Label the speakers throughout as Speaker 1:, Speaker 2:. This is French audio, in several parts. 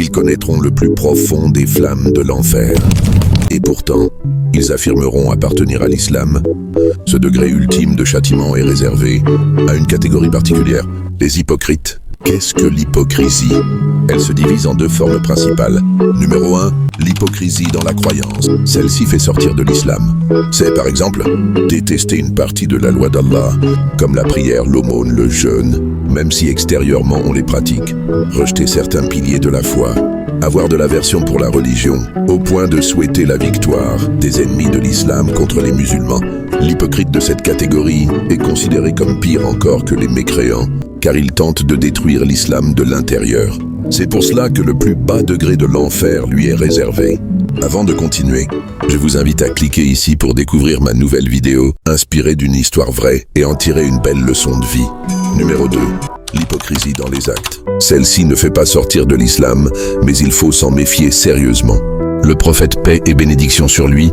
Speaker 1: ils connaîtront le plus profond des flammes de l'enfer. Et pourtant, ils affirmeront appartenir à l'islam. Ce degré ultime de châtiment est réservé à une catégorie particulière, les hypocrites. Qu'est-ce que l'hypocrisie? Elle se divise en deux formes principales. Numéro 1, l'hypocrisie dans la croyance. Celle-ci fait sortir de l'islam. C'est par exemple détester une partie de la loi d'Allah, comme la prière, l'aumône, le jeûne, même si extérieurement on les pratique. Rejeter certains piliers de la foi. Avoir de l'aversion pour la religion, au point de souhaiter la victoire des ennemis de l'islam contre les musulmans. L'hypocrite de cette catégorie est considéré comme pire encore que les mécréants, car il tente de détruire l'islam de l'intérieur. C'est pour cela que le plus bas degré de l'enfer lui est réservé. Avant de continuer, je vous invite à cliquer ici pour découvrir ma nouvelle vidéo, inspirée d'une histoire vraie et en tirer une belle leçon de vie. Numéro 2. L'hypocrisie dans les actes. Celle-ci ne fait pas sortir de l'islam, mais il faut s'en méfier sérieusement. Le prophète, paix et bénédiction sur lui,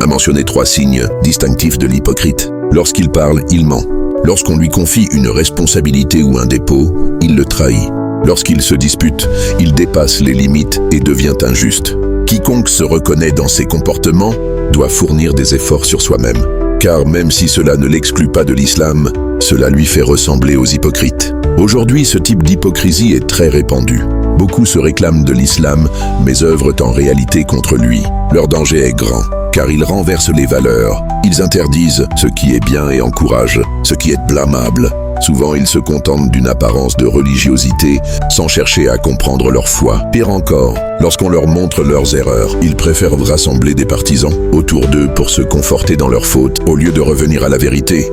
Speaker 1: a mentionné 3 signes distinctifs de l'hypocrite. Lorsqu'il parle, il ment. Lorsqu'on lui confie une responsabilité ou un dépôt, il le trahit. Lorsqu'il se dispute, il dépasse les limites et devient injuste. Quiconque se reconnaît dans ses comportements doit fournir des efforts sur soi-même. Car même si cela ne l'exclut pas de l'islam, cela lui fait ressembler aux hypocrites. Aujourd'hui, ce type d'hypocrisie est très répandu. Beaucoup se réclament de l'islam, mais œuvrent en réalité contre lui. Leur danger est grand, car ils renversent les valeurs. Ils interdisent ce qui est bien et encouragent ce qui est blâmable. Souvent, ils se contentent d'une apparence de religiosité sans chercher à comprendre leur foi. Pire encore, lorsqu'on leur montre leurs erreurs, ils préfèrent rassembler des partisans autour d'eux pour se conforter dans leurs fautes au lieu de revenir à la vérité.